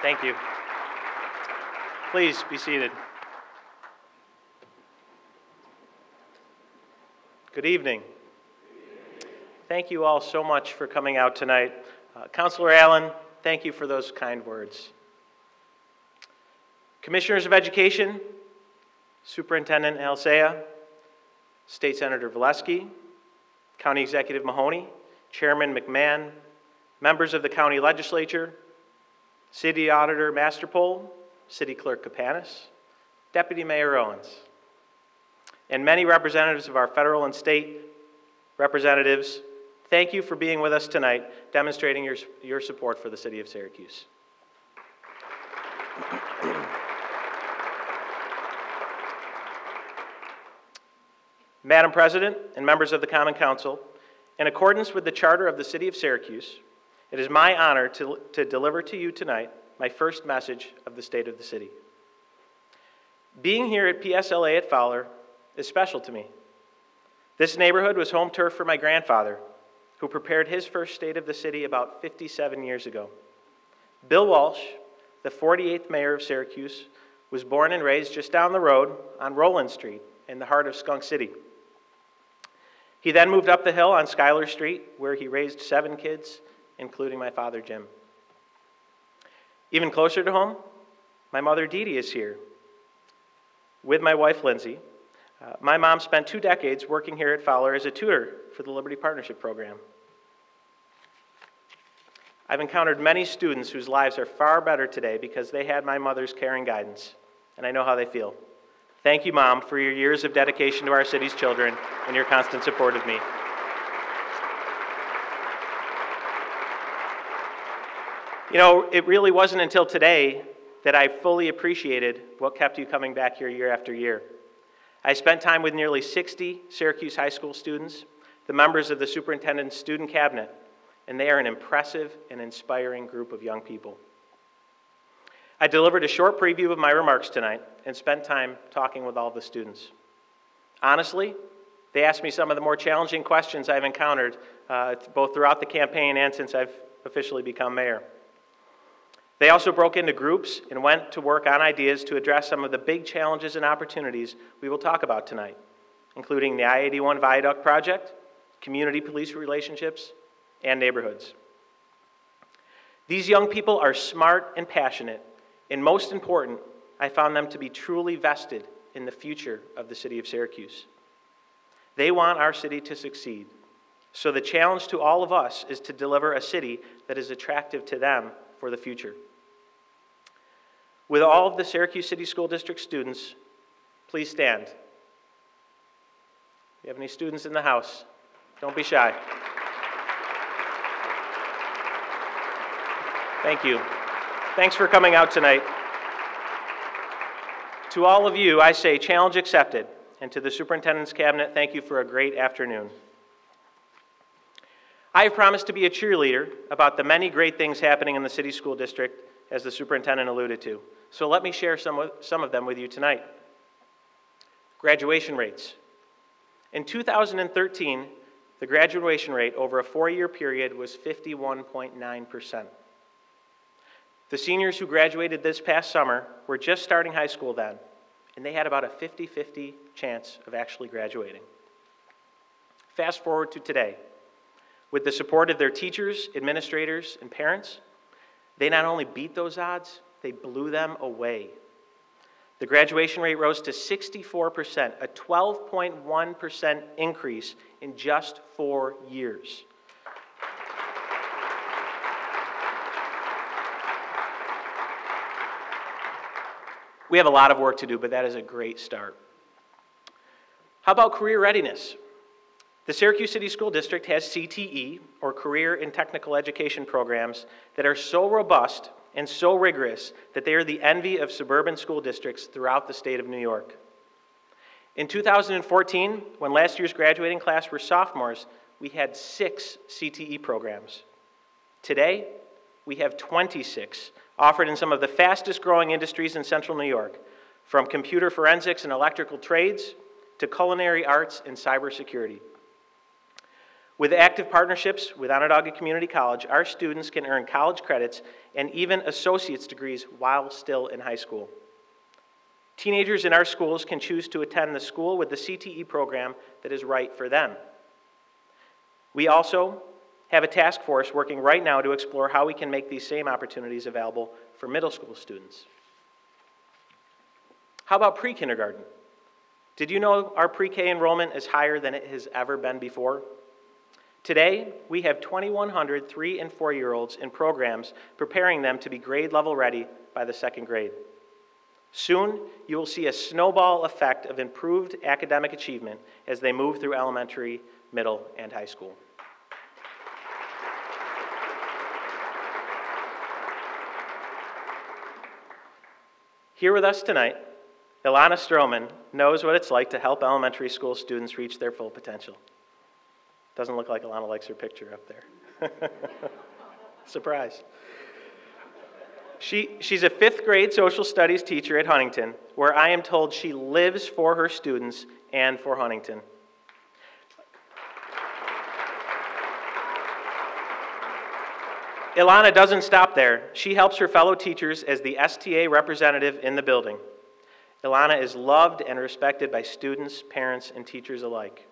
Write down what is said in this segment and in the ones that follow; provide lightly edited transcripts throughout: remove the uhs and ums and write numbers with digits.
Thank you. Please be seated. Good evening. Thank you all so much for coming out tonight. Councilor Allen, thank you for those kind words. Commissioners of Education, Superintendent Alsea, State Senator Valesky, County Executive Mahoney, Chairman McMahon, members of the County Legislature, City Auditor Masterpole, City Clerk Kapanis, Deputy Mayor Owens, and many representatives of our federal and state representatives, thank you for being with us tonight, demonstrating your support for the City of Syracuse. Madam President and members of the Common Council, in accordance with the Charter of the City of Syracuse, it is my honor to deliver to you tonight my first message of the State of the City. Being here at PSLA at Fowler is special to me. This neighborhood was home turf for my grandfather, who prepared his first State of the City about 57 years ago. Bill Walsh, the 48th mayor of Syracuse, was born and raised just down the road on Roland Street in the heart of Skunk City. He then moved up the hill on Schuyler Street, where he raised 7 kids, including my father, Jim. Even closer to home, my mother, Dee Dee, is here with my wife, Lindsay. My mom spent 2 decades working here at Fowler as a tutor for the Liberty Partnership Program. I've encountered many students whose lives are far better today because they had my mother's care and guidance, and I know how they feel. Thank you, Mom, for your years of dedication to our city's children and your constant support of me. You know, it really wasn't until today that I fully appreciated what kept you coming back here year after year. I spent time with nearly 60 Syracuse High School students, the members of the Superintendent's Student Cabinet, and they are an impressive and inspiring group of young people. I delivered a short preview of my remarks tonight and spent time talking with all the students. Honestly, they asked me some of the more challenging questions I've encountered both throughout the campaign and since I've officially become mayor. They also broke into groups and went to work on ideas to address some of the big challenges and opportunities we will talk about tonight, including the I-81 Viaduct project, community police relationships, and neighborhoods. These young people are smart and passionate, and most important, I found them to be truly vested in the future of the city of Syracuse. They want our city to succeed, so the challenge to all of us is to deliver a city that is attractive to them for the future. With all of the Syracuse City School District students, please stand. If you have any students in the house, don't be shy. Thank you. Thanks for coming out tonight. To all of you, I say challenge accepted, and to the Superintendent's Cabinet, thank you for a great afternoon. I have promised to be a cheerleader about the many great things happening in the City School District, as the Superintendent alluded to. So let me share some of them with you tonight. Graduation rates. In 2013, the graduation rate over a 4-year period was 51.9%. The seniors who graduated this past summer were just starting high school then, and they had about a 50-50 chance of actually graduating. Fast forward to today. With the support of their teachers, administrators, and parents, they not only beat those odds, they blew them away. The graduation rate rose to 64%, a 12.1% increase in just 4 years. We have a lot of work to do, but that is a great start. How about career readiness? The Syracuse City School District has CTE, or Career and Technical Education programs, that are so robust and so rigorous that they are the envy of suburban school districts throughout the state of New York. In 2014, when last year's graduating class were sophomores, we had 6 CTE programs. Today, we have 26, offered in some of the fastest growing industries in central New York, from computer forensics and electrical trades to culinary arts and cybersecurity. With active partnerships with Onondaga Community College, our students can earn college credits and even associate's degrees while still in high school. Teenagers in our schools can choose to attend the school with the CTE program that is right for them. We also have a task force working right now to explore how we can make these same opportunities available for middle school students. How about pre-kindergarten? Did you know our pre-K enrollment is higher than it has ever been before? Today, we have 2,100 3- and 4-year-olds in programs preparing them to be grade level ready by the 2nd grade. Soon, you will see a snowball effect of improved academic achievement as they move through elementary, middle, and high school. Here with us tonight, Ilana Stroman knows what it's like to help elementary school students reach their full potential. Doesn't look like Ilana likes her picture up there. Surprise. She's a 5th grade social studies teacher at Huntington, where I am told she lives for her students and for Huntington. Ilana doesn't stop there. She helps her fellow teachers as the STA representative in the building. Ilana is loved and respected by students, parents, and teachers alike.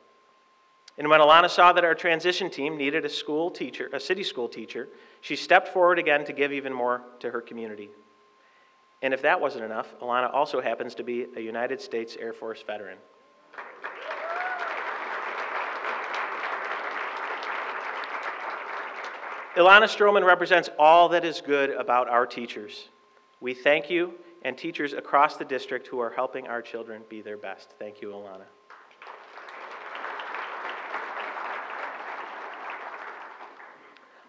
And when Ilana saw that our transition team needed a city school teacher, she stepped forward again to give even more to her community. And if that wasn't enough, Ilana also happens to be a United States Air Force veteran. Ilana Stroman represents all that is good about our teachers. We thank you and teachers across the district who are helping our children be their best. Thank you, Ilana.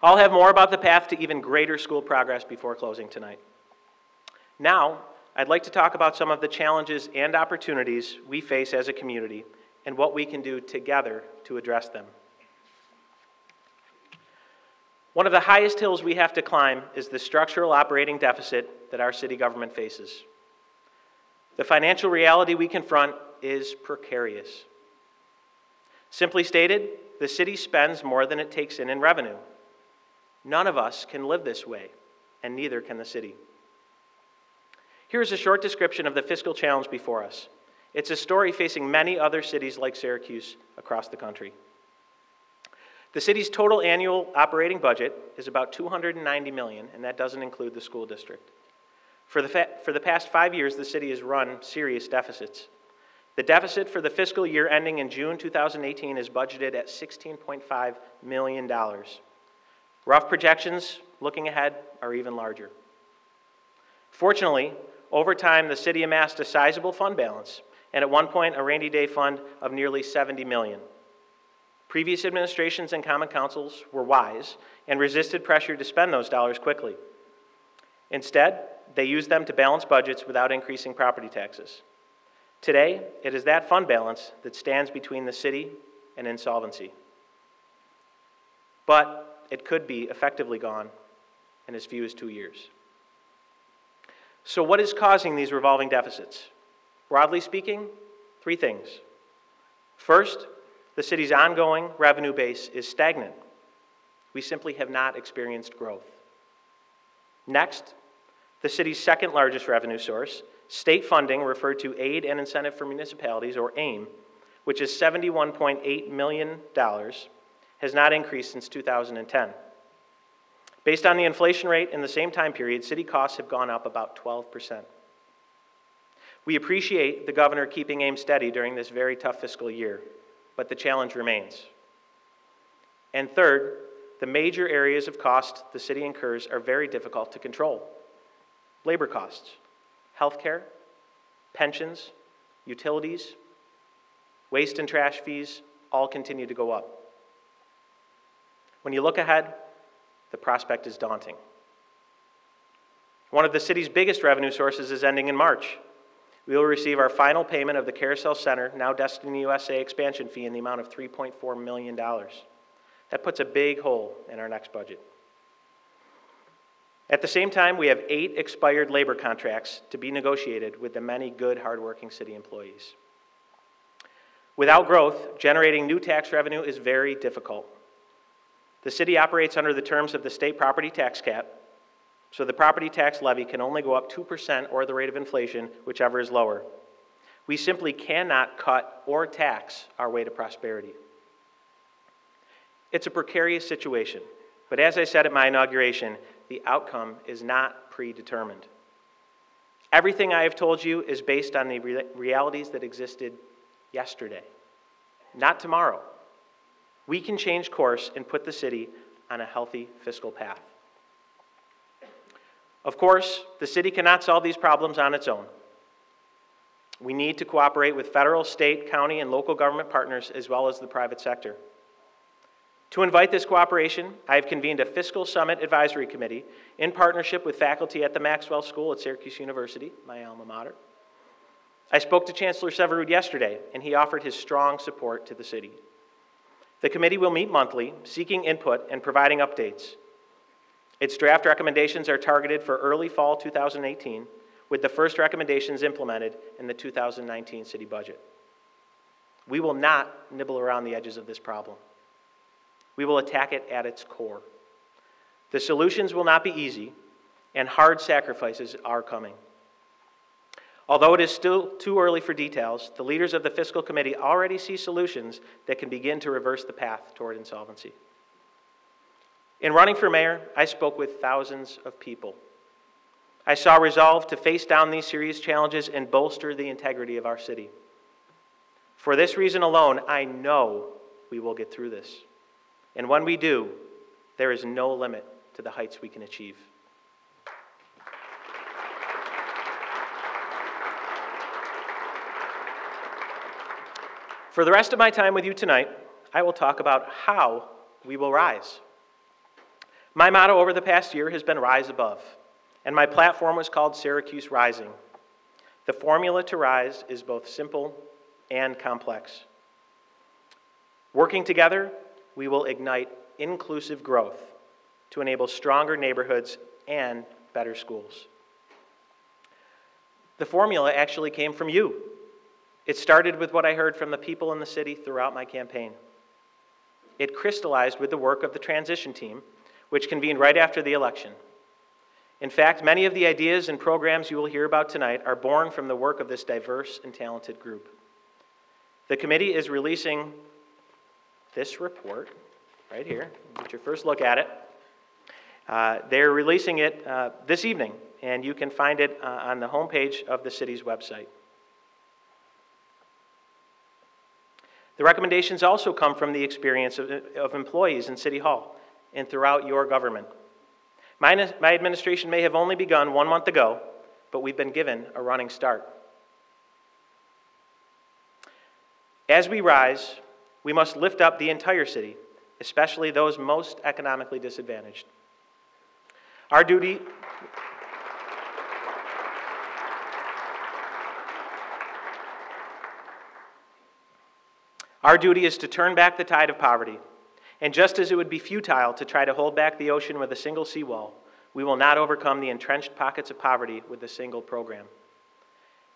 I'll have more about the path to even greater school progress before closing tonight. Now, I'd like to talk about some of the challenges and opportunities we face as a community and what we can do together to address them. One of the highest hills we have to climb is the structural operating deficit that our city government faces. The financial reality we confront is precarious. Simply stated, the city spends more than it takes in revenue. None of us can live this way, and neither can the city. Here is a short description of the fiscal challenge before us. It's a story facing many other cities like Syracuse across the country. The city's total annual operating budget is about $290 million, and that doesn't include the school district. For the past 5 years, the city has run serious deficits. The deficit for the fiscal year ending in June 2018 is budgeted at $16.5 million. Rough projections looking ahead are even larger. Fortunately, over time, the city amassed a sizable fund balance, and at one point, a rainy day fund of nearly $70 million. Previous administrations and common councils were wise and resisted pressure to spend those dollars quickly. Instead, they used them to balance budgets without increasing property taxes. Today, it is that fund balance that stands between the city and insolvency. But it could be effectively gone in as few as 2 years. So what is causing these revolving deficits? Broadly speaking, 3 things. First, the city's ongoing revenue base is stagnant. We simply have not experienced growth. Next, the city's second largest revenue source, state funding, referred to Aid and Incentive for Municipalities, or AIM, which is $71.8 million, has not increased since 2010. Based on the inflation rate in the same time period, city costs have gone up about 12%. We appreciate the governor keeping AIM steady during this very tough fiscal year, but the challenge remains. And third, the major areas of cost the city incurs are very difficult to control. Labor costs, healthcare, pensions, utilities, waste and trash fees all continue to go up. When you look ahead, the prospect is daunting. One of the city's biggest revenue sources is ending in March. We will receive our final payment of the Carousel Center, now Destiny USA expansion fee in the amount of $3.4 million. That puts a big hole in our next budget. At the same time, we have 8 expired labor contracts to be negotiated with the many good, hardworking city employees. Without growth, generating new tax revenue is very difficult. The city operates under the terms of the state property tax cap, so the property tax levy can only go up 2% or the rate of inflation, whichever is lower. We simply cannot cut or tax our way to prosperity. It's a precarious situation, but as I said at my inauguration, the outcome is not predetermined. Everything I have told you is based on the realities that existed yesterday, not tomorrow. We can change course and put the city on a healthy fiscal path. Of course, the city cannot solve these problems on its own. We need to cooperate with federal, state, county, and local government partners as well as the private sector. To invite this cooperation, I have convened a Fiscal Summit Advisory Committee in partnership with faculty at the Maxwell School at Syracuse University, my alma mater. I spoke to Chancellor Severud yesterday, and he offered his strong support to the city. The committee will meet monthly, seeking input and providing updates. Its draft recommendations are targeted for early fall 2018, with the first recommendations implemented in the 2019 city budget. We will not nibble around the edges of this problem. We will attack it at its core. The solutions will not be easy, and hard sacrifices are coming. Although it is still too early for details, the leaders of the Fiscal Committee already see solutions that can begin to reverse the path toward insolvency. In running for mayor, I spoke with thousands of people. I saw resolve to face down these serious challenges and bolster the integrity of our city. For this reason alone, I know we will get through this. And when we do, there is no limit to the heights we can achieve. For the rest of my time with you tonight, I will talk about how we will rise. My motto over the past year has been Rise Above, and my platform was called Syracuse Rising. The formula to rise is both simple and complex. Working together, we will ignite inclusive growth to enable stronger neighborhoods and better schools. The formula actually came from you. It started with what I heard from the people in the city throughout my campaign. It crystallized with the work of the transition team, which convened right after the election. In fact, many of the ideas and programs you will hear about tonight are born from the work of this diverse and talented group. The committee is releasing this report right here. Get your first look at it. They're releasing it this evening, and you can find it on the homepage of the city's website. The recommendations also come from the experience of employees in City Hall and throughout your government. My administration may have only begun 1 month ago, but we've been given a running start. As we rise, we must lift up the entire city, especially those most economically disadvantaged. Our duty is to turn back the tide of poverty. And just as it would be futile to try to hold back the ocean with a single seawall, we will not overcome the entrenched pockets of poverty with a single program.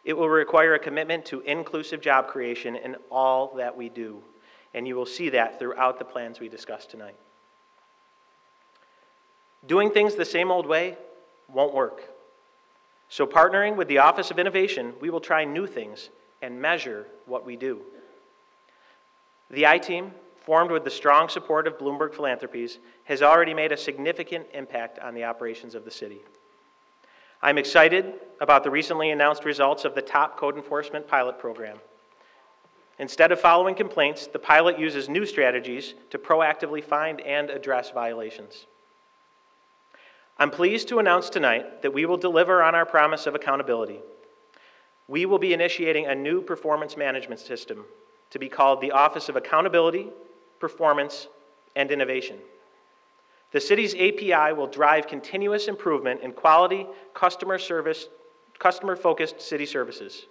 It will require a commitment to inclusive job creation in all that we do, and you will see that throughout the plans we discussed tonight. Doing things the same old way won't work. So partnering with the Office of Innovation, we will try new things and measure what we do. The I-Team, formed with the strong support of Bloomberg Philanthropies, has already made a significant impact on the operations of the city. I'm excited about the recently announced results of the Top Code Enforcement Pilot Program. Instead of following complaints, the pilot uses new strategies to proactively find and address violations. I'm pleased to announce tonight that we will deliver on our promise of accountability. We will be initiating a new performance management system to be called the Office of Accountability, Performance, and Innovation. The city's API will drive continuous improvement in quality, customer-focused city services.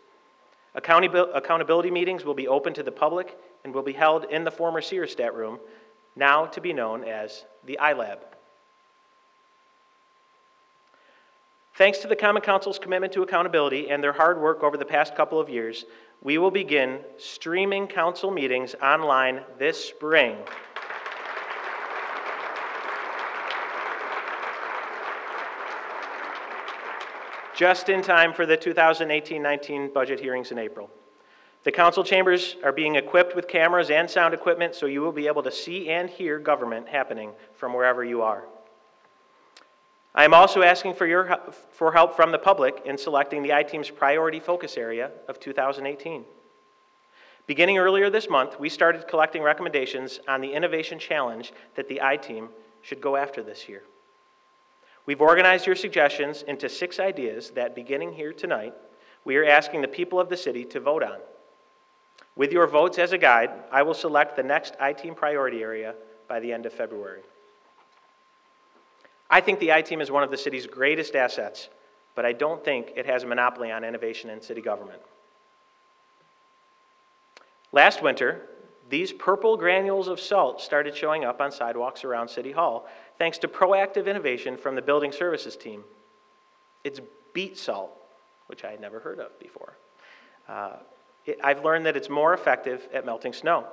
Accountability meetings will be open to the public and will be held in the former Searstat room, now to be known as the iLab. Thanks to the Common Council's commitment to accountability and their hard work over the past couple of years, we will begin streaming council meetings online this spring. just in time for the 2018-19 budget hearings in April. The council chambers are being equipped with cameras and sound equipment, so you will be able to see and hear government happening from wherever you are. I am also asking for help from the public in selecting the I-Team's priority focus area of 2018. Beginning earlier this month, we started collecting recommendations on the innovation challenge that the I-Team should go after this year. We've organized your suggestions into 6 ideas that, beginning here tonight, we are asking the people of the city to vote on. With your votes as a guide, I will select the next I-Team priority area by the end of February. I think the I-Team is one of the city's greatest assets, but I don't think it has a monopoly on innovation in city government. Last winter, these purple granules of salt started showing up on sidewalks around City Hall, thanks to proactive innovation from the building services team. It's beet salt, which I had never heard of before. I've learned that it's more effective at melting snow.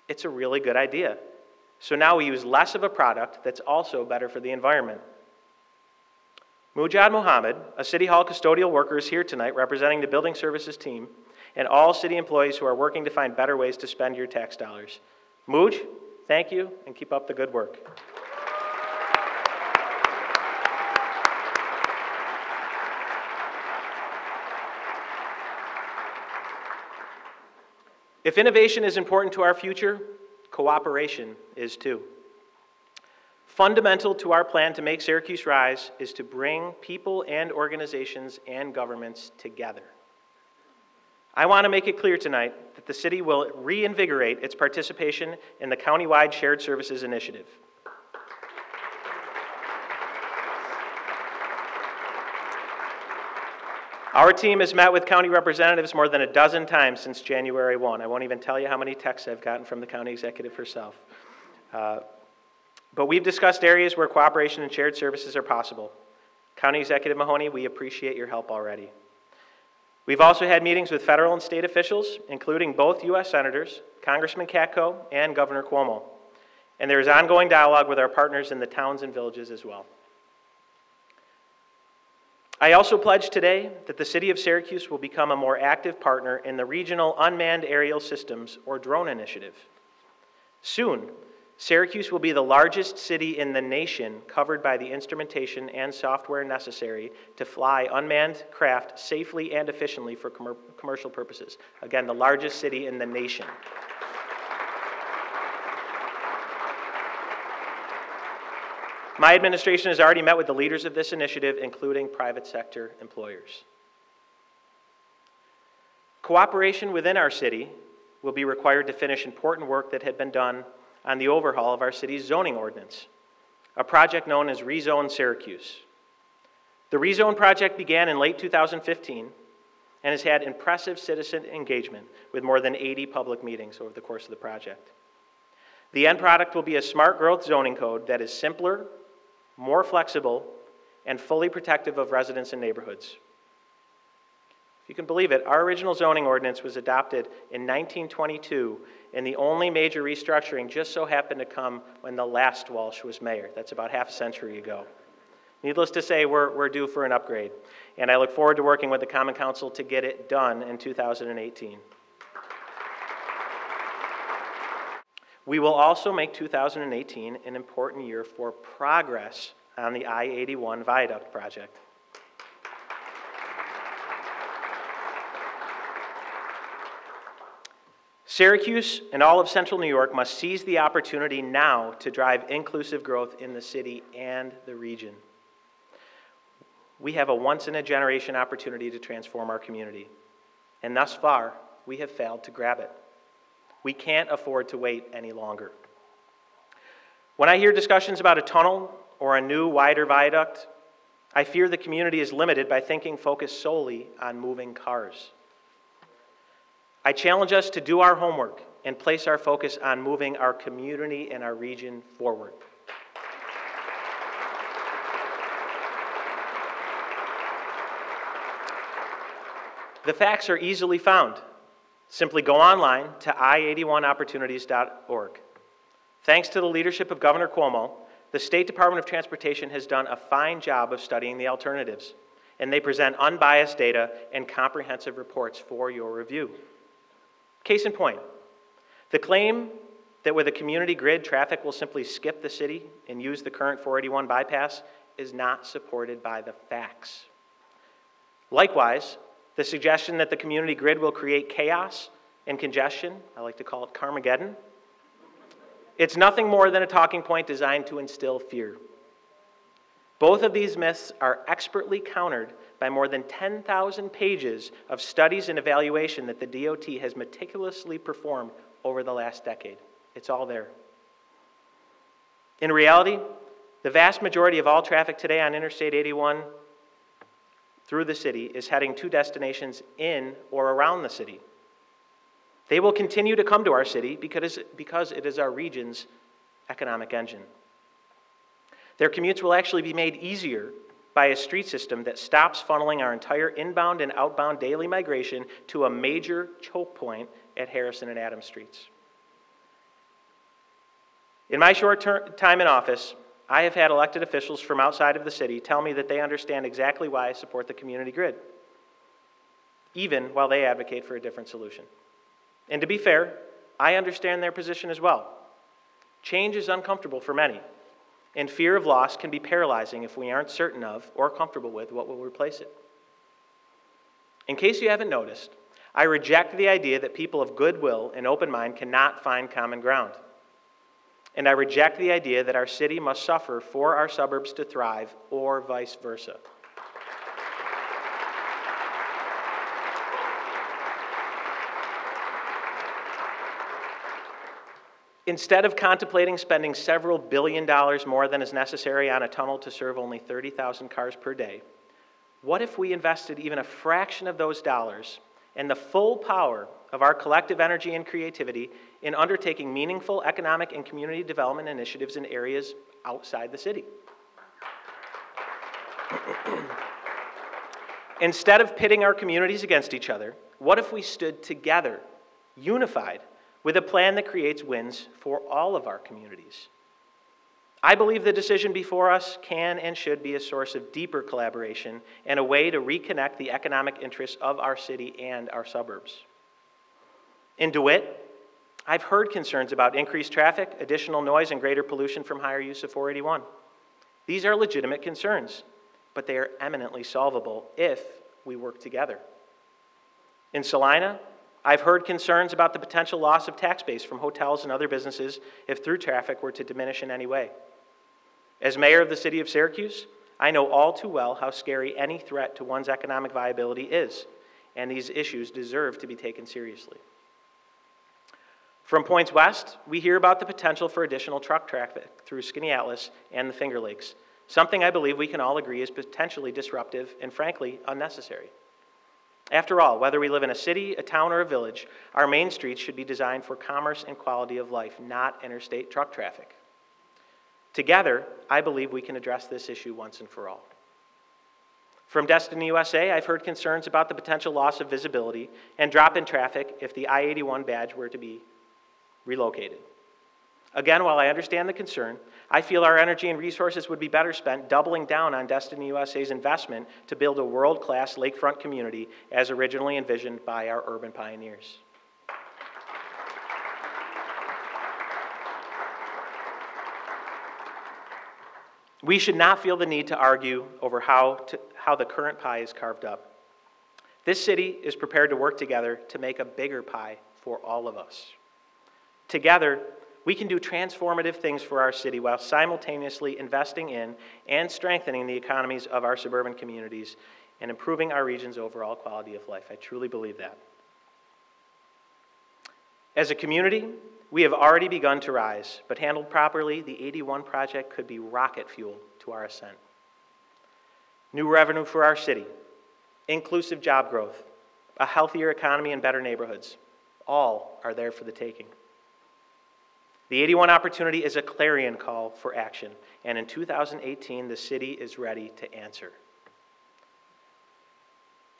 It's a really good idea. So now we use less of a product that's also better for the environment. Mujad Mohammed, a City Hall custodial worker, is here tonight representing the building services team and all city employees who are working to find better ways to spend your tax dollars. Muj, thank you, and keep up the good work. If innovation is important to our future, cooperation is too. Fundamental to our plan to make Syracuse rise is to bring people and organizations and governments together. I want to make it clear tonight that the city will reinvigorate its participation in the countywide Shared Services Initiative. Our team has met with county representatives more than a dozen times since January 1. I won't even tell you how many texts I've gotten from the county executive herself. But we've discussed areas where cooperation and shared services are possible. County Executive Mahoney, we appreciate your help already. We've also had meetings with federal and state officials, including both U.S. Senators, Congressman Katko, and Governor Cuomo. And there is ongoing dialogue with our partners in the towns and villages as well. I also pledge today that the City of Syracuse will become a more active partner in the Regional Unmanned Aerial Systems, or drone initiative. Soon, Syracuse will be the largest city in the nation covered by the instrumentation and software necessary to fly unmanned craft safely and efficiently for commercial purposes. Again, the largest city in the nation. My administration has already met with the leaders of this initiative, including private sector employers. Cooperation within our city will be required to finish important work that had been done on the overhaul of our city's zoning ordinance, a project known as Rezone Syracuse. The Rezone project began in late 2015 and has had impressive citizen engagement with more than 80 public meetings over the course of the project. The end product will be a smart growth zoning code that is simpler, more flexible, and fully protective of residents and neighborhoods. If you can believe it, our original zoning ordinance was adopted in 1922, and the only major restructuring just so happened to come when the last Walsh was mayor. That's about half a century ago. Needless to say, we're due for an upgrade, and I look forward to working with the Common Council to get it done in 2018. We will also make 2018 an important year for progress on the I-81 viaduct project. Syracuse and all of Central New York must seize the opportunity now to drive inclusive growth in the city and the region. We have a once-in-a-generation opportunity to transform our community, and thus far, we have failed to grab it. We can't afford to wait any longer. When I hear discussions about a tunnel or a new, wider viaduct, I fear the community is limited by thinking focused solely on moving cars. I challenge us to do our homework and place our focus on moving our community and our region forward. The facts are easily found. Simply go online to i81opportunities.org. Thanks to the leadership of Governor Cuomo, the State Department of Transportation has done a fine job of studying the alternatives and they present unbiased data and comprehensive reports for your review. Case in point, the claim that with a community grid, traffic will simply skip the city and use the current 481 bypass is not supported by the facts. Likewise, the suggestion that the community grid will create chaos and congestion, I like to call it Carmageddon, it's nothing more than a talking point designed to instill fear. Both of these myths are expertly countered by more than 10,000 pages of studies and evaluation that the DOT has meticulously performed over the last decade. It's all there. In reality, the vast majority of all traffic today on Interstate 81 through the city is heading to destinations in or around the city. They will continue to come to our city because it is our region's economic engine. Their commutes will actually be made easier by a street system that stops funneling our entire inbound and outbound daily migration to a major choke point at Harrison and Adams Streets. In my short time in office, I have had elected officials from outside of the city tell me that they understand exactly why I support the community grid, even while they advocate for a different solution. And to be fair, I understand their position as well. Change is uncomfortable for many, and fear of loss can be paralyzing if we aren't certain of or comfortable with what will replace it. In case you haven't noticed, I reject the idea that people of goodwill and open mind cannot find common ground. And I reject the idea that our city must suffer for our suburbs to thrive, or vice versa. Instead of contemplating spending several billion dollars more than is necessary on a tunnel to serve only 30,000 cars per day, what if we invested even a fraction of those dollars and the full power of our collective energy and creativity in undertaking meaningful economic and community development initiatives in areas outside the city? Instead of pitting our communities against each other, what if we stood together, unified, with a plan that creates wins for all of our communities? I believe the decision before us can and should be a source of deeper collaboration and a way to reconnect the economic interests of our city and our suburbs. In DeWitt, I've heard concerns about increased traffic, additional noise, and greater pollution from higher use of 481. These are legitimate concerns, but they are eminently solvable if we work together. In Salina, I've heard concerns about the potential loss of tax base from hotels and other businesses if through traffic were to diminish in any way. As mayor of the city of Syracuse, I know all too well how scary any threat to one's economic viability is, and these issues deserve to be taken seriously. From points west, we hear about the potential for additional truck traffic through Skaneateles and the Finger Lakes, something I believe we can all agree is potentially disruptive and frankly unnecessary. After all, whether we live in a city, a town, or a village, our main streets should be designed for commerce and quality of life, not interstate truck traffic. Together, I believe we can address this issue once and for all. From Destiny USA, I've heard concerns about the potential loss of visibility and drop in traffic if the I-81 badge were to be relocated. Again, while I understand the concern, I feel our energy and resources would be better spent doubling down on Destiny USA's investment to build a world-class lakefront community as originally envisioned by our urban pioneers. We should not feel the need to argue over how the current pie is carved up. This city is prepared to work together to make a bigger pie for all of us. Together, we can do transformative things for our city while simultaneously investing in and strengthening the economies of our suburban communities and improving our region's overall quality of life. I truly believe that. As a community, we have already begun to rise, but handled properly, the 81 project could be rocket fuel to our ascent. New revenue for our city, inclusive job growth, a healthier economy, and better neighborhoods, all are there for the taking. The 81 opportunity is a clarion call for action, and in 2018, the city is ready to answer.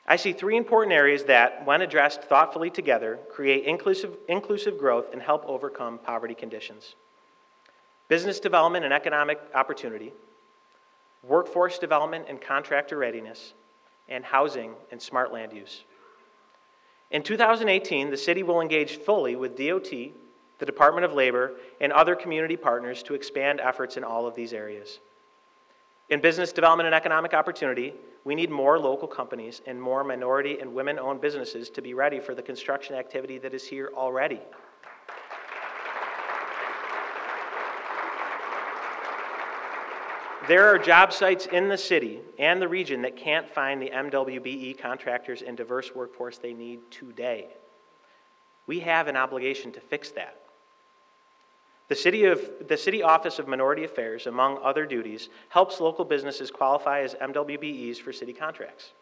I see three important areas that, when addressed thoughtfully together, create inclusive growth and help overcome poverty conditions. Business development and economic opportunity, workforce development and contractor readiness, and housing and smart land use. In 2018, the city will engage fully with DOT, the Department of Labor, and other community partners to expand efforts in all of these areas. In business development and economic opportunity, we need more local companies and more minority and women-owned businesses to be ready for the construction activity that is here already. There are job sites in the city and the region that can't find the MWBE contractors and diverse workforce they need today. We have an obligation to fix that. The City Office of Minority Affairs, among other duties, helps local businesses qualify as MWBEs for city contracts.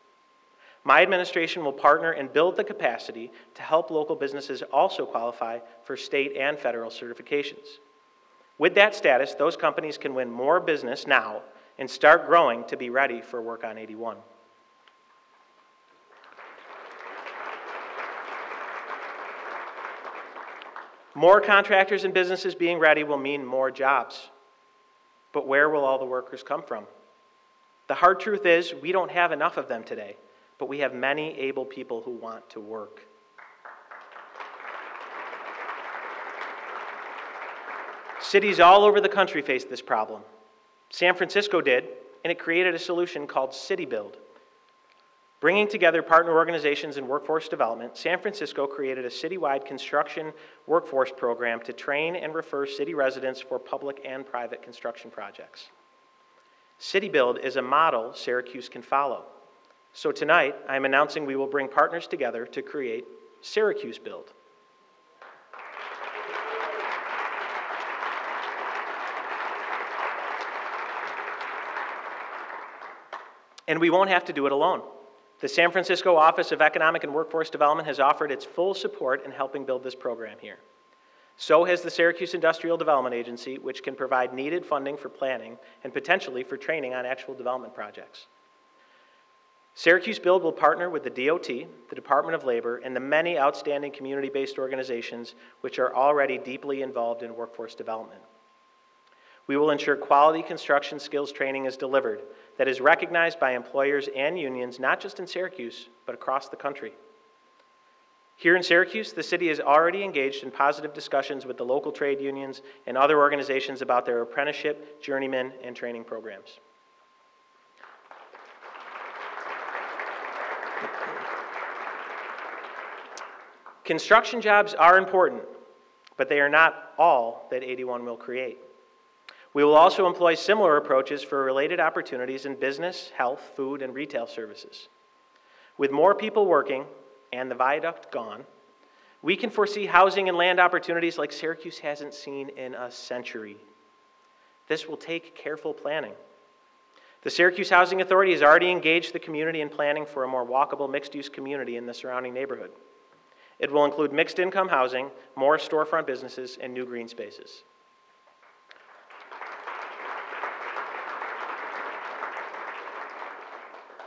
My administration will partner and build the capacity to help local businesses also qualify for state and federal certifications. With that status, those companies can win more business now and start growing to be ready for work on 81. More contractors and businesses being ready will mean more jobs. But where will all the workers come from? The hard truth is we don't have enough of them today, but we have many able people who want to work. Cities all over the country face this problem. San Francisco did, and it created a solution called City Build. Bringing together partner organizations and workforce development, San Francisco created a citywide construction workforce program to train and refer city residents for public and private construction projects. City Build is a model Syracuse can follow. So tonight, I'm announcing we will bring partners together to create Syracuse Build. And we won't have to do it alone. The San Francisco Office of Economic and Workforce Development has offered its full support in helping build this program here. So has the Syracuse Industrial Development Agency, which can provide needed funding for planning and potentially for training on actual development projects. Syracuse Build will partner with the DOT, the Department of Labor, and the many outstanding community-based organizations which are already deeply involved in workforce development. We will ensure quality construction skills training is delivered that is recognized by employers and unions, not just in Syracuse, but across the country. Here in Syracuse, the city is already engaged in positive discussions with the local trade unions and other organizations about their apprenticeship, journeyman, and training programs. Construction jobs are important, but they are not all that 81 will create. We will also employ similar approaches for related opportunities in business, health, food, and retail services. With more people working and the viaduct gone, we can foresee housing and land opportunities like Syracuse hasn't seen in a century. This will take careful planning. The Syracuse Housing Authority has already engaged the community in planning for a more walkable mixed-use community in the surrounding neighborhood. It will include mixed-income housing, more storefront businesses, and new green spaces.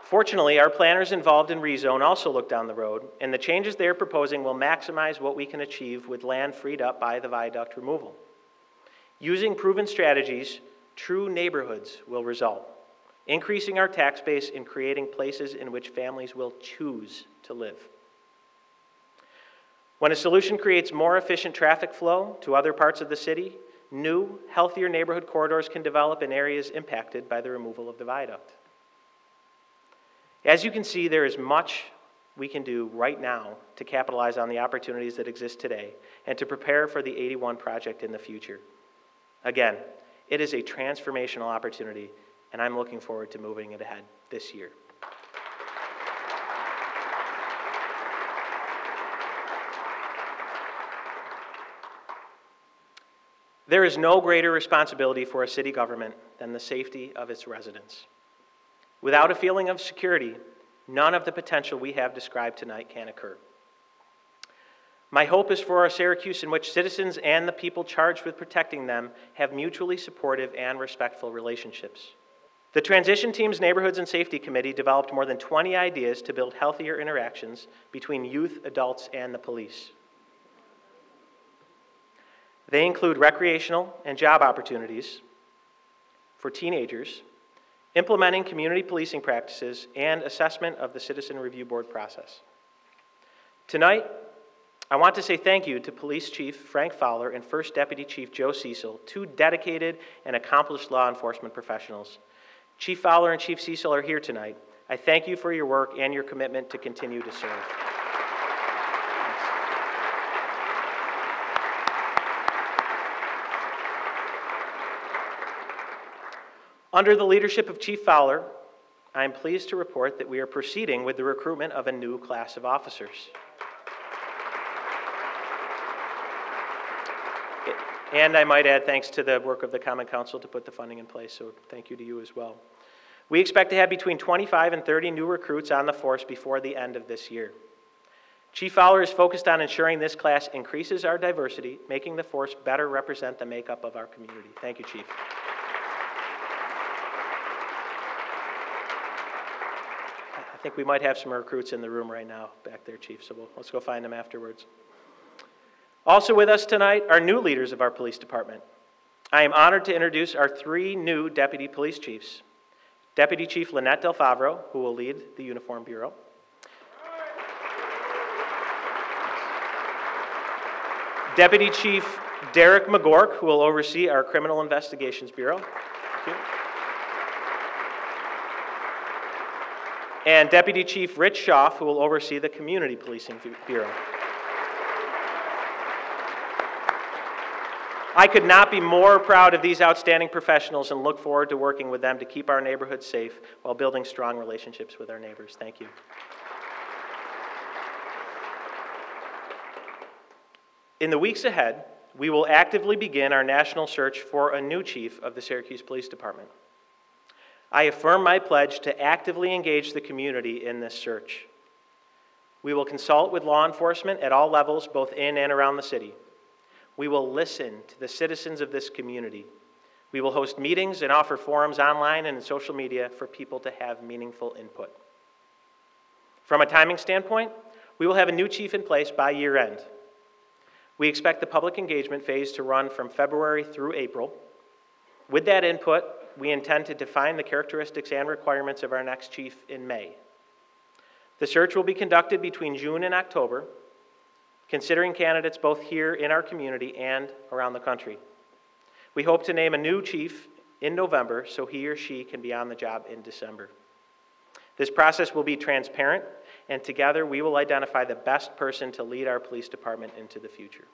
Fortunately, our planners involved in rezone also look down the road, and the changes they are proposing will maximize what we can achieve with land freed up by the viaduct removal. Using proven strategies, true neighborhoods will result, increasing our tax base and creating places in which families will choose to live. When a solution creates more efficient traffic flow to other parts of the city, new, healthier neighborhood corridors can develop in areas impacted by the removal of the viaduct. As you can see, there is much we can do right now to capitalize on the opportunities that exist today and to prepare for the 81 project in the future. Again, it is a transformational opportunity, and I'm looking forward to moving it ahead this year. There is no greater responsibility for a city government than the safety of its residents. Without a feeling of security, none of the potential we have described tonight can occur. My hope is for a Syracuse in which citizens and the people charged with protecting them have mutually supportive and respectful relationships. The Transition Team's Neighborhoods and Safety Committee developed more than 20 ideas to build healthier interactions between youth, adults, and the police. They include recreational and job opportunities for teenagers, implementing community policing practices, and assessment of the Citizen Review Board process. Tonight, I want to say thank you to Police Chief Frank Fowler and First Deputy Chief Joe Cecil, two dedicated and accomplished law enforcement professionals. Chief Fowler and Chief Cecil are here tonight. I thank you for your work and your commitment to continue to serve. Under the leadership of Chief Fowler, I am pleased to report that we are proceeding with the recruitment of a new class of officers. And I might add, thanks to the work of the Common Council to put the funding in place, so thank you to you as well. We expect to have between 25 and 30 new recruits on the force before the end of this year. Chief Fowler is focused on ensuring this class increases our diversity, making the force better represent the makeup of our community. Thank you, Chief. I think we might have some recruits in the room right now back there, Chief, so let's go find them afterwards. Also with us tonight are new leaders of our police department. I am honored to introduce our three new deputy police chiefs. Deputy Chief Lynette Del Favro, who will lead the Uniform Bureau. Deputy Chief Derek McGork, who will oversee our Criminal Investigations Bureau. Thank you. And Deputy Chief Rich Schaff, who will oversee the Community Policing Bureau. I could not be more proud of these outstanding professionals and look forward to working with them to keep our neighborhoods safe while building strong relationships with our neighbors. Thank you. In the weeks ahead, we will actively begin our national search for a new chief of the Syracuse Police Department. I affirm my pledge to actively engage the community in this search. We will consult with law enforcement at all levels, both in and around the city. We will listen to the citizens of this community. We will host meetings and offer forums online and in social media for people to have meaningful input. From a timing standpoint, we will have a new chief in place by year end. We expect the public engagement phase to run from February through April. With that input, we intend to define the characteristics and requirements of our next chief in May. The search will be conducted between June and October, considering candidates both here in our community and around the country. We hope to name a new chief in November so he or she can be on the job in December. This process will be transparent, and together we will identify the best person to lead our police department into the future.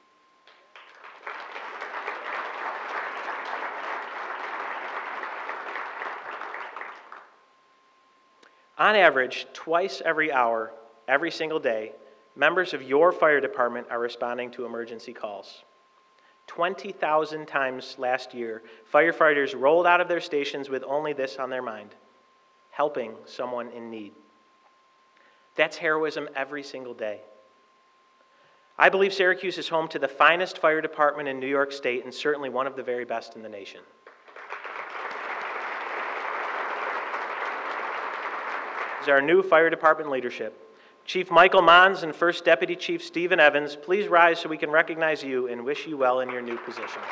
On average, twice every hour, every single day, members of your fire department are responding to emergency calls. 20,000 times last year, firefighters rolled out of their stations with only this on their mind: helping someone in need. That's heroism every single day. I believe Syracuse is home to the finest fire department in New York State and certainly one of the very best in the nation. This is our new fire department leadership. Chief Michael Mons and First Deputy Chief Stephen Evans, please rise so we can recognize you and wish you well in your new positions.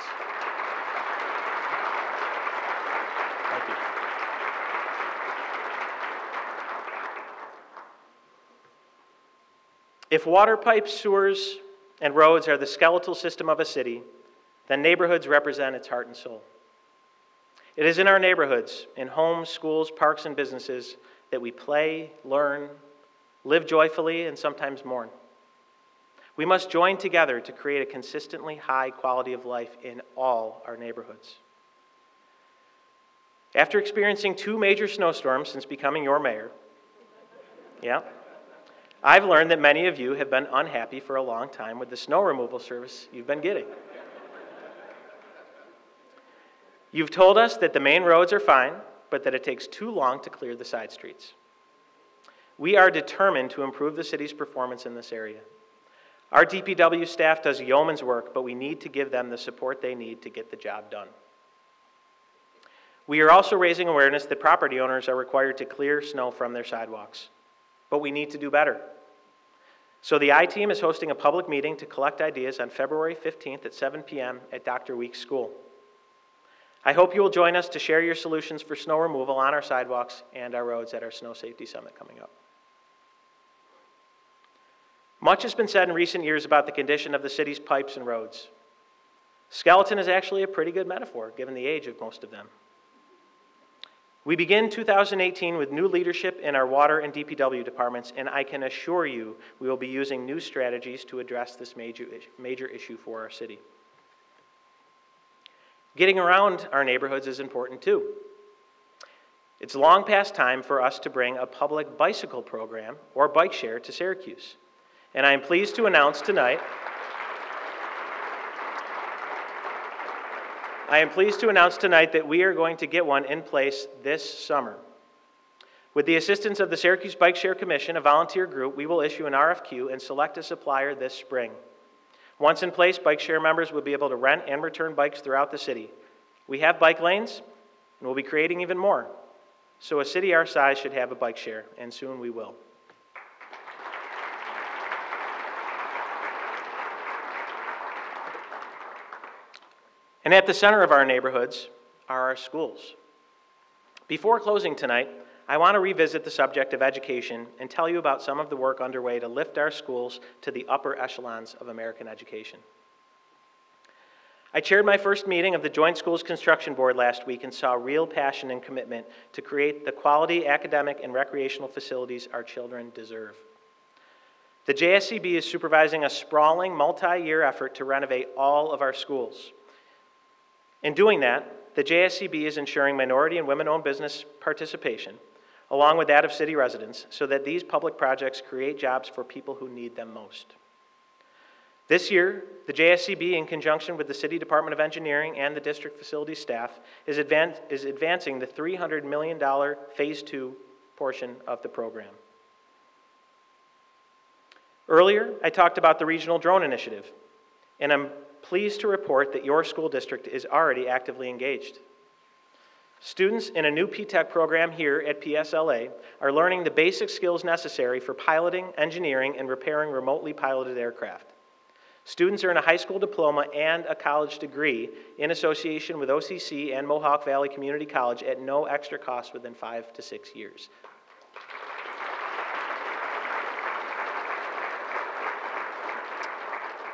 Thank you. If water pipes, sewers, and roads are the skeletal system of a city, then neighborhoods represent its heart and soul. It is in our neighborhoods, in homes, schools, parks, and businesses, that we play, learn, live joyfully, and sometimes mourn. We must join together to create a consistently high quality of life in all our neighborhoods. After experiencing 2 major snowstorms since becoming your mayor, I've learned that many of you have been unhappy for a long time with the snow removal service you've been getting. You've told us that the main roads are fine, but that it takes too long to clear the side streets. We are determined to improve the city's performance in this area. Our DPW staff does yeoman's work, but we need to give them the support they need to get the job done. We are also raising awareness that property owners are required to clear snow from their sidewalks, but we need to do better. So the I-Team is hosting a public meeting to collect ideas on February 15th at 7 p.m. at Dr. Weeks School. I hope you will join us to share your solutions for snow removal on our sidewalks and our roads at our Snow Safety Summit coming up. Much has been said in recent years about the condition of the city's pipes and roads. Skeleton is actually a pretty good metaphor, given the age of most of them. We begin 2018 with new leadership in our water and DPW departments, and I can assure you we will be using new strategies to address this major issue for our city. Getting around our neighborhoods is important too. It's long past time for us to bring a public bicycle program or bike share to Syracuse. And I am pleased to announce tonight that we are going to get one in place this summer. With the assistance of the Syracuse Bike Share Commission, a volunteer group, we will issue an RFQ and select a supplier this spring. Once in place, bike share members will be able to rent and return bikes throughout the city. We have bike lanes, and we'll be creating even more. So a city our size should have a bike share, and soon we will. And at the center of our neighborhoods are our schools. Before closing tonight, I want to revisit the subject of education and tell you about some of the work underway to lift our schools to the upper echelons of American education. I chaired my first meeting of the Joint Schools Construction Board last week and saw real passion and commitment to create the quality academic and recreational facilities our children deserve. The JSCB is supervising a sprawling multi-year effort to renovate all of our schools. In doing that, the JSCB is ensuring minority and women-owned business participation, along with that of city residents, so that these public projects create jobs for people who need them most. This year, the JSCB, in conjunction with the City Department of Engineering and the district facilities staff, is advancing the $300 million Phase 2 portion of the program. Earlier, I talked about the Regional Drone Initiative, and I'm pleased to report that your school district is already actively engaged. Students in a new P-TECH program here at PSLA are learning the basic skills necessary for piloting, engineering, and repairing remotely piloted aircraft. Students earn a high school diploma and a college degree in association with OCC and Mohawk Valley Community College at no extra cost within 5 to 6 years.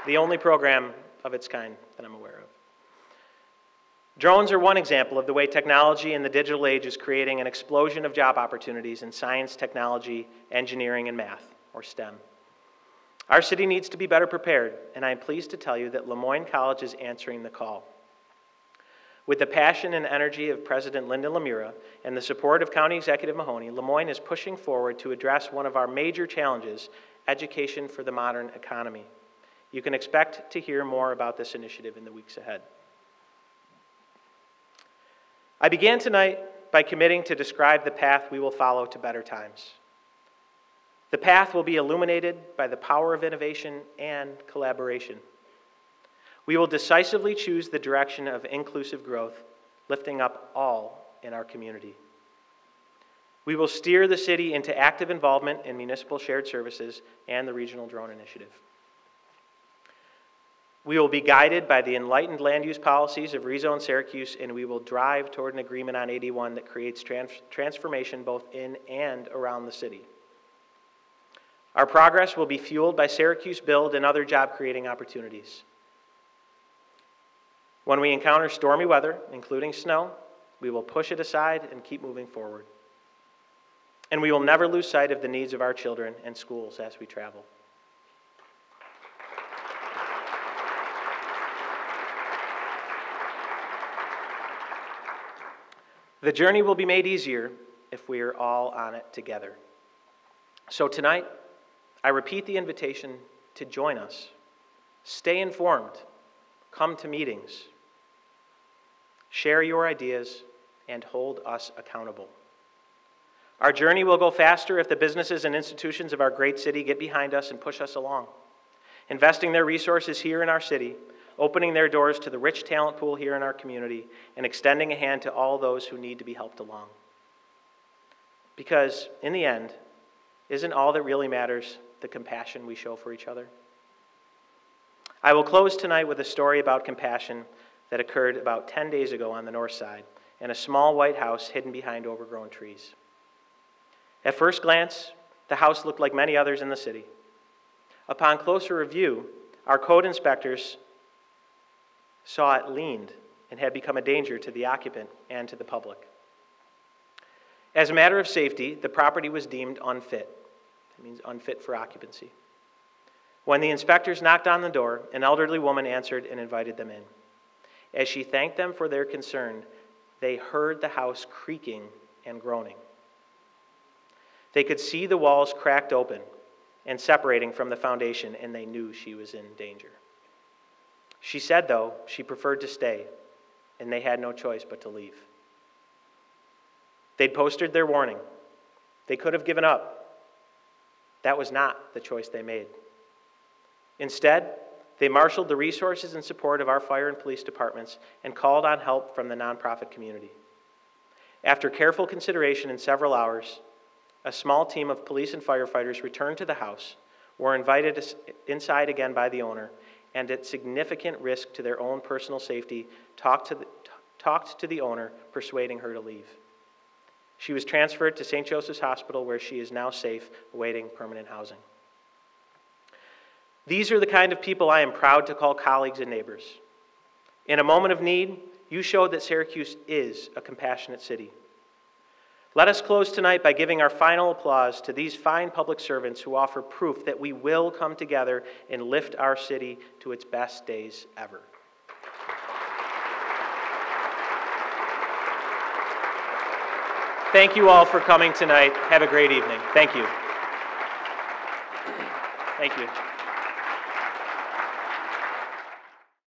The only program of its kind that I'm aware of. Drones are one example of the way technology in the digital age is creating an explosion of job opportunities in science, technology, engineering, and math, or STEM. Our city needs to be better prepared, and I am pleased to tell you that Lemoyne College is answering the call. With the passion and energy of President Linda Lemura and the support of County Executive Mahoney, Lemoyne is pushing forward to address one of our major challenges, education for the modern economy. You can expect to hear more about this initiative in the weeks ahead. I began tonight by committing to describe the path we will follow to better times. The path will be illuminated by the power of innovation and collaboration. We will decisively choose the direction of inclusive growth, lifting up all in our community. We will steer the city into active involvement in municipal shared services and the Regional Drone Initiative. We will be guided by the enlightened land use policies of Rezone Syracuse, and we will drive toward an agreement on 81 that creates transformation both in and around the city. Our progress will be fueled by Syracuse Build and other job-creating opportunities. When we encounter stormy weather, including snow, we will push it aside and keep moving forward. And we will never lose sight of the needs of our children and schools as we travel. The journey will be made easier if we are all on it together. So tonight, I repeat the invitation to join us. Stay informed. Come to meetings. Share your ideas and hold us accountable. Our journey will go faster if the businesses and institutions of our great city get behind us and push us along, investing their resources here in our city, opening their doors to the rich talent pool here in our community, and extending a hand to all those who need to be helped along. Because, in the end, isn't all that really matters the compassion we show for each other? I will close tonight with a story about compassion that occurred about 10 days ago on the north side, and a small white house hidden behind overgrown trees. At first glance, the house looked like many others in the city. Upon closer review, our code inspectors saw it leaned and had become a danger to the occupant and to the public. As a matter of safety, the property was deemed unfit. That means unfit for occupancy. When the inspectors knocked on the door, an elderly woman answered and invited them in. As she thanked them for their concern, they heard the house creaking and groaning. They could see the walls cracked open and separating from the foundation, and they knew she was in danger. She said, though, she preferred to stay, and they had no choice but to leave. They'd posted their warning. They could have given up. That was not the choice they made. Instead, they marshaled the resources and support of our fire and police departments and called on help from the nonprofit community. After careful consideration in several hours, a small team of police and firefighters returned to the house, were invited inside again by the owner, and at significant risk to their own personal safety, talked to the owner, persuading her to leave. She was transferred to St. Joseph's Hospital, where she is now safe, awaiting permanent housing. These are the kind of people I am proud to call colleagues and neighbors. In a moment of need, you showed that Syracuse is a compassionate city. Let us close tonight by giving our final applause to these fine public servants who offer proof that we will come together and lift our city to its best days ever. Thank you all for coming tonight. Have a great evening. Thank you. Thank you.